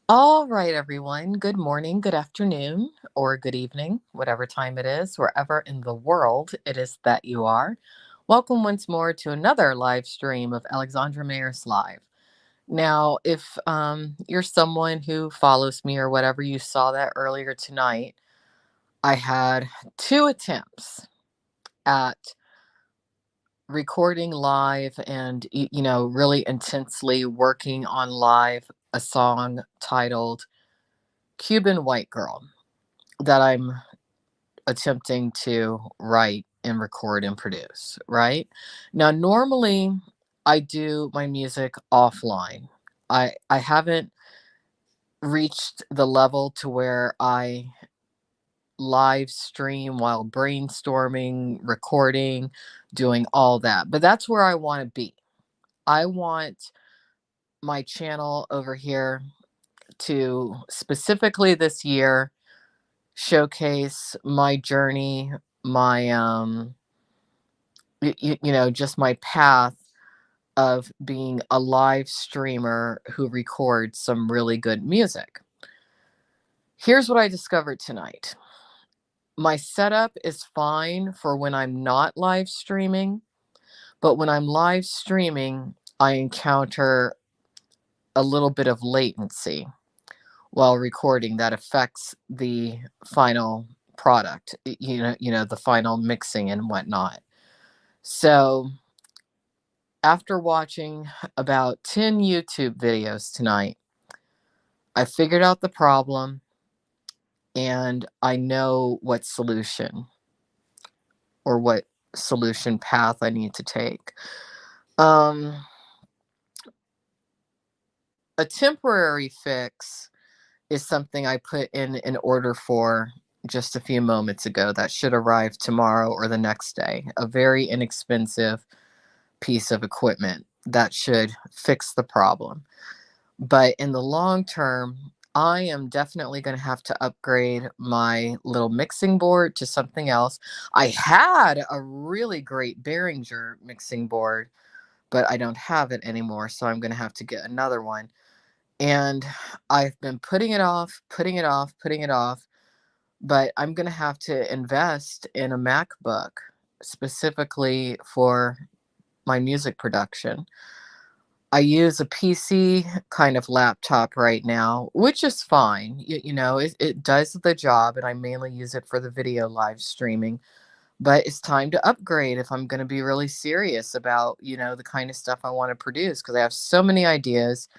All right, everyone. Good morning, good afternoon, or good evening, whatever time it is, wherever in the world it is that you are. Welcome once more to another live stream of Alexandra Mayer's Live. Now, if you're someone who follows me or whatever, you saw that earlier tonight, I had two attempts at recording live and, really intensely working on live a song titled Cuban White Girl that I'm attempting to write and record and produce, right? Now, normally I do my music offline. I haven't reached the level to where I live stream while brainstorming, recording, doing all that. But that's where I want to be. I want my channel over here to specifically this year showcase my journey, my just my path of being a live streamer who records some really good music. Here's what I discovered tonight. My setup is fine for when I'm not live streaming, but when I'm live streaming, I encounter a little bit of latency while recording that affects the final product, the final mixing and whatnot. So, after watching about 10 YouTube videos tonight, I figured out the problem and I know what solution or what solution path I need to take. Um, a temporary fix is something I put in an order for just a few moments ago that should arrive tomorrow or the next day. A very inexpensive piece of equipment that should fix the problem. But in the long term, I am definitely going to have to upgrade my little mixing board to something else. I had a really great Behringer mixing board, but I don't have it anymore. So I'm going to have to get another one. And I've been putting it off, putting it off, putting it off. But I'm going to have to invest in a MacBook specifically for my music production. I use a PC kind of laptop right now, which is fine. It does the job, and I mainly use it for the video live streaming. But it's time to upgrade if I'm going to be really serious about, the kind of stuff I want to produce because I have so many ideas.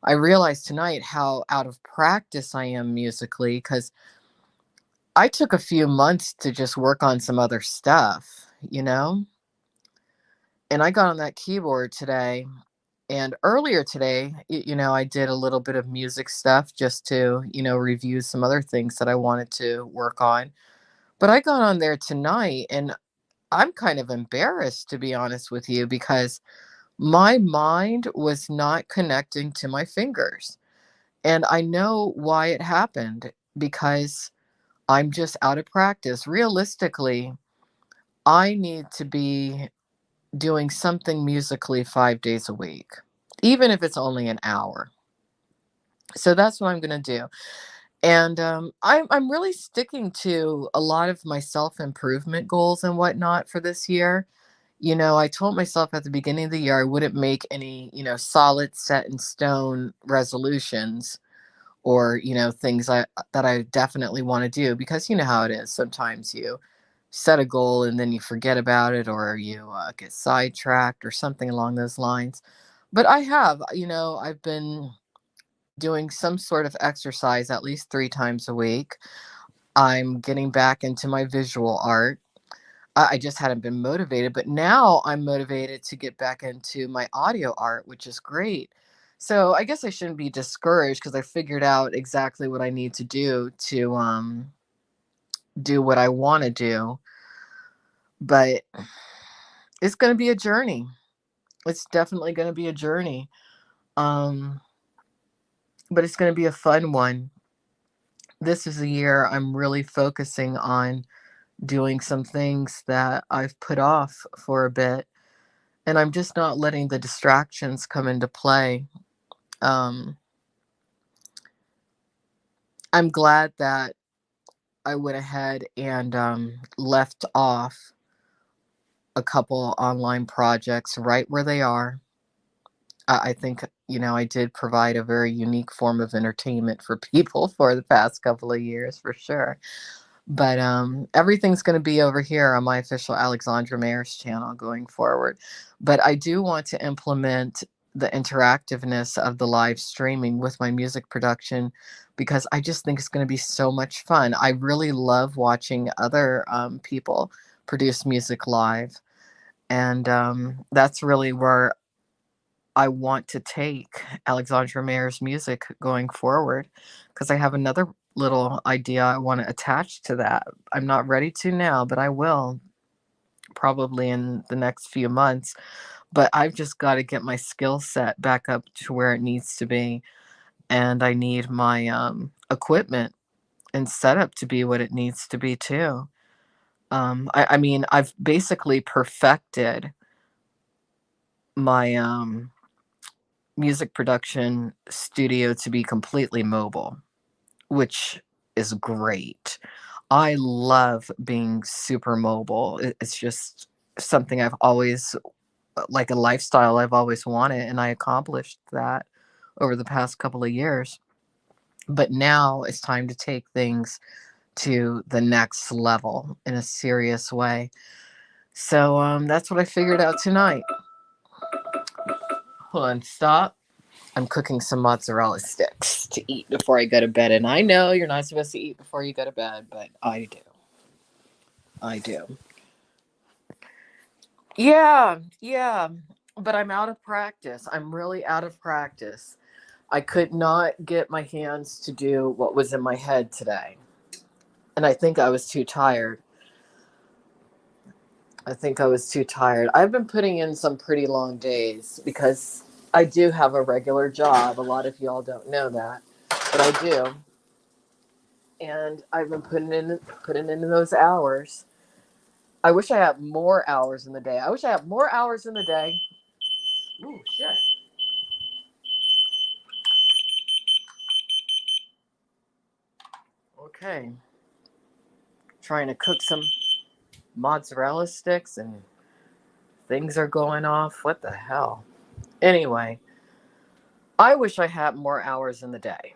I realized tonight how out of practice I am musically because I took a few months to just work on some other stuff, and I got on that keyboard today. And earlier today, I did a little bit of music stuff just to, review some other things that I wanted to work on. But I got on there tonight and I'm kind of embarrassed, to be honest with you, because my mind was not connecting to my fingers. And I know why it happened because I'm just out of practice. Realistically, I need to be doing something musically 5 days a week, even if it's only an hour. So that's what I'm going to do. And I'm really sticking to a lot of my self improvement goals and whatnot for this year. I told myself at the beginning of the year I wouldn't make any, solid set in stone resolutions or, things that I definitely want to do because you know how it is. Sometimes you set a goal and then you forget about it or you get sidetracked or something along those lines. But I've been doing some sort of exercise at least 3 times a week. I'm getting back into my visual art. I just hadn't been motivated, but now I'm motivated to get back into my audio art, which is great. So I guess I shouldn't be discouraged because I figured out exactly what I need to do to do what I want to do. But it's going to be a journey. It's definitely going to be a journey. Um, but it's going to be a fun one. This is a year I'm really focusing on doing some things that I've put off for a bit, and I'm just not letting the distractions come into play. Um, I'm glad that I went ahead and left off a couple online projects right where they are. I think, I did provide a very unique form of entertainment for people for the past couple of years, for sure. But everything's going to be over here on my official Alexandra Mayer's channel going forward. But I do want to implement the interactiveness of the live streaming with my music production because I just think it's going to be so much fun. I really love watching other people produce music live. And that's really where I want to take Alexandra Mayer's music going forward because I have another little idea I want to attach to that. I'm not ready to now, but I will probably in the next few months. But I've just got to get my skill set back up to where it needs to be. And I need my equipment and setup to be what it needs to be too. I mean, I've basically perfected my music production studio to be completely mobile, which is great. I love being super mobile. It's just something I've always, like a lifestyle I've always wanted, and I accomplished that over the past couple of years. But now it's time to take things to the next level in a serious way. So that's what I figured out tonight. Hold on, stop. I'm cooking some mozzarella sticks to eat before I go to bed. And I know you're not supposed to eat before you go to bed, but I do. I do. Yeah, yeah. But I'm out of practice. I'm really out of practice. I could not get my hands to do what was in my head today. And I think I was too tired. I think I was too tired. I've been putting in some pretty long days because I do have a regular job. A lot of y'all don't know that, but I do. And I've been putting in those hours. I wish I had more hours in the day. I wish I had more hours in the day. Ooh, shit. Okay. Trying to cook some mozzarella sticks and things are going off. What the hell? Anyway, I wish I had more hours in the day.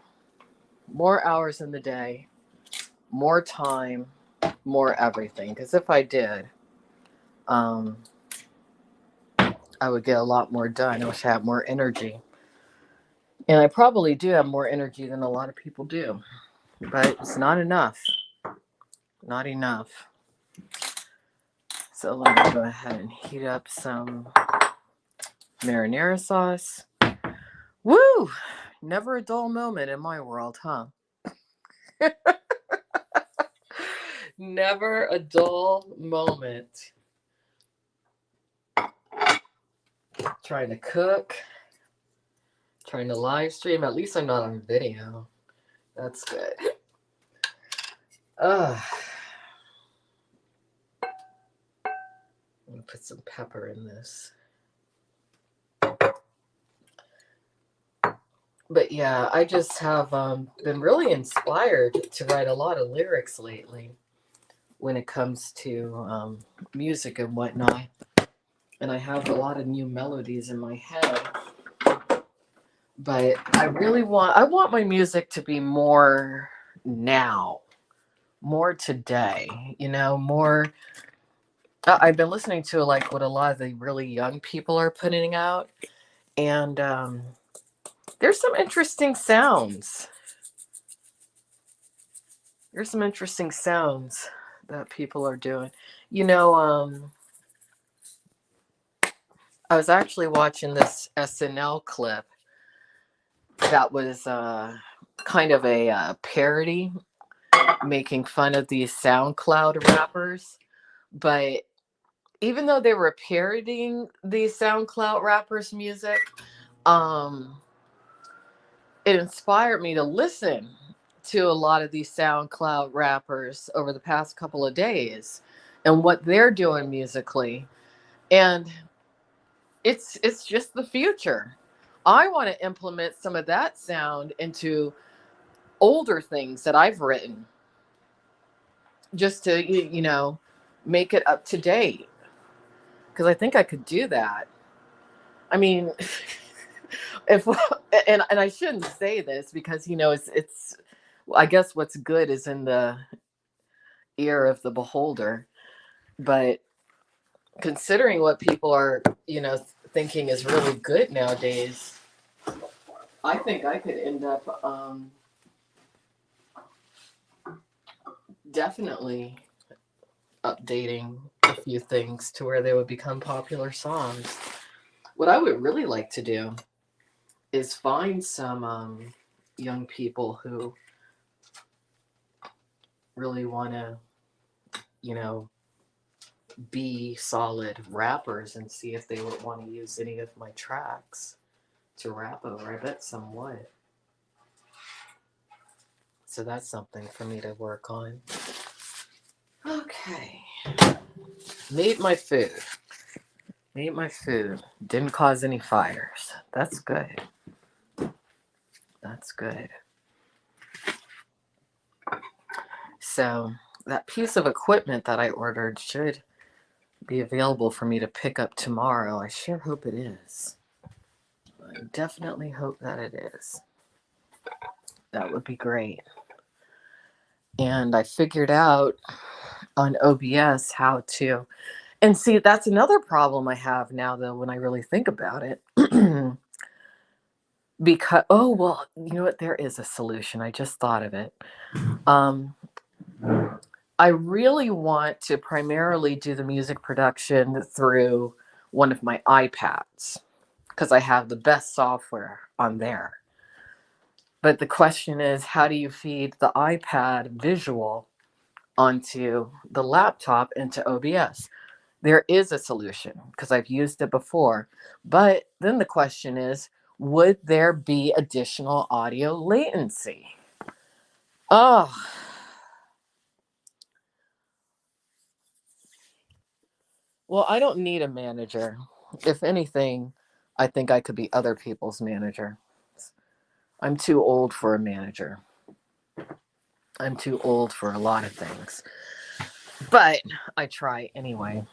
More hours in the day, more time, more everything. Because if I did, um, I would get a lot more done. I wish I had more energy. And I probably do have more energy than a lot of people do. But it's not enough. Not enough. So let me go ahead and heat up some marinara sauce. Woo! Never a dull moment in my world, huh? Never a dull moment. Trying to cook, trying to live stream. At least I'm not on video. That's good. Ugh. I'm gonna put some pepper in this. But yeah, I just have been really inspired to write a lot of lyrics lately when it comes to music and whatnot. And I have a lot of new melodies in my head. But I want my music to be more now, more today, more. I've been listening to like what a lot of the really young people are putting out, and there's some interesting sounds. There's some interesting sounds that people are doing. You know, I was actually watching this SNL clip that was kind of a parody making fun of these SoundCloud rappers. But even though they were parodying these SoundCloud rappers' music, um, it inspired me to listen to a lot of these SoundCloud rappers over the past couple of days and what they're doing musically. And it's just the future. I want to implement some of that sound into older things that I've written just to, make it up to date. Because I think I could do that. I mean, if and I shouldn't say this because it's I guess what's good is in the ear of the beholder, but considering what people are thinking is really good nowadays, I think I could end up definitely updating a few things to where they would become popular songs. What I would really like to do is find some young people who really want to, you know, be solid rappers and see if they would want to use any of my tracks to rap over. I bet some would. So that's something for me to work on. Okay. Made my food. Made my food. Didn't cause any fires. That's good. That's good. So that piece of equipment that I ordered should be available for me to pick up tomorrow. I sure hope it is. I definitely hope that it is. That would be great. And I figured out on OBS how to. And see, that's another problem I have now, though, when I really think about it. Because, oh, well, you know what? There is a solution. I just thought of it. I really want to primarily do the music production through one of my iPads because I have the best software on there. But the question is, how do you feed the iPad visual onto the laptop into OBS? There is a solution because I've used it before. But then the question is, would there be additional audio latency? Oh, well, I don't need a manager. If anything, I think I could be other people's manager. I'm too old for a manager. I'm too old for a lot of things. But I try anyway.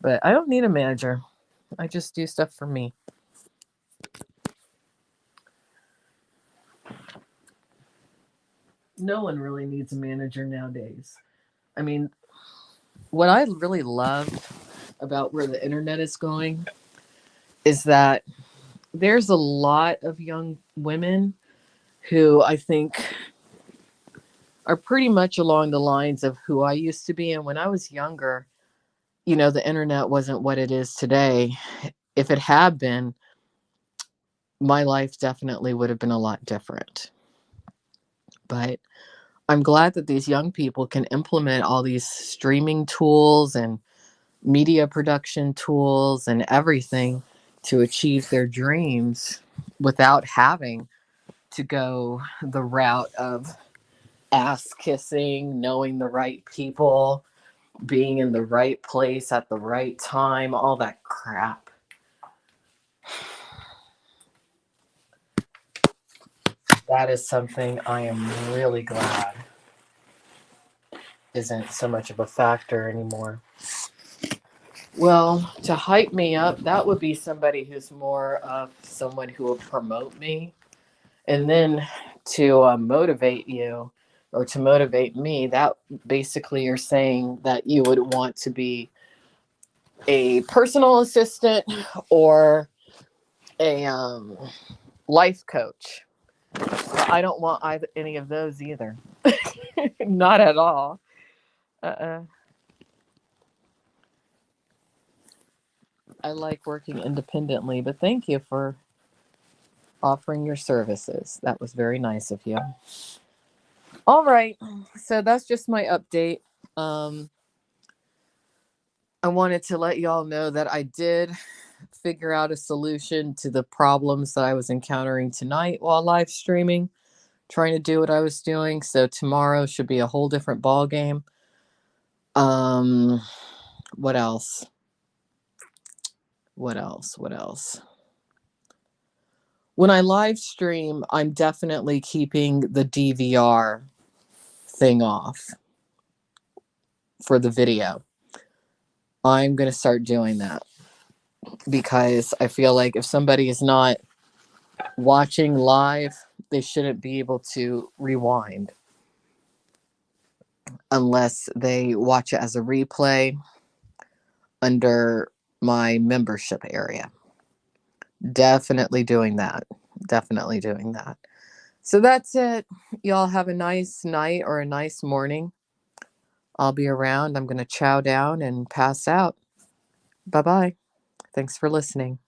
But I don't need a manager. I just do stuff for me. No one really needs a manager nowadays. I mean, what I really love about where the internet is going is that there's a lot of young women who I think are pretty much along the lines of who I used to be. And when I was younger, the internet wasn't what it is today. If it had been, my life definitely would have been a lot different. But I'm glad that these young people can implement all these streaming tools and media production tools and everything to achieve their dreams without having to go the route of ass kissing, knowing the right people, being in the right place at the right time, all that crap. That is something I am really glad isn't so much of a factor anymore. Well, to hype me up, that would be somebody who's more of someone who will promote me. And then to motivate you or to motivate me, that basically you're saying that you would want to be a personal assistant or a life coach. I don't want any of those either. Not at all. Uh-uh. I like working independently, but thank you for offering your services. That was very nice of you. All right. So that's just my update. Um, I wanted to let y'all know that I did figure out a solution to the problems that I was encountering tonight while live streaming, trying to do what I was doing. So tomorrow should be a whole different ball game. What else? What else? What else? When I live stream, I'm definitely keeping the DVR thing off for the video. I'm going to start doing that because I feel like if somebody is not watching live, they shouldn't be able to rewind unless they watch it as a replay under my membership area. Definitely doing that. Definitely doing that. So that's it. Y'all have a nice night or a nice morning. I'll be around. I'm going to chow down and pass out. Bye bye. Thanks for listening.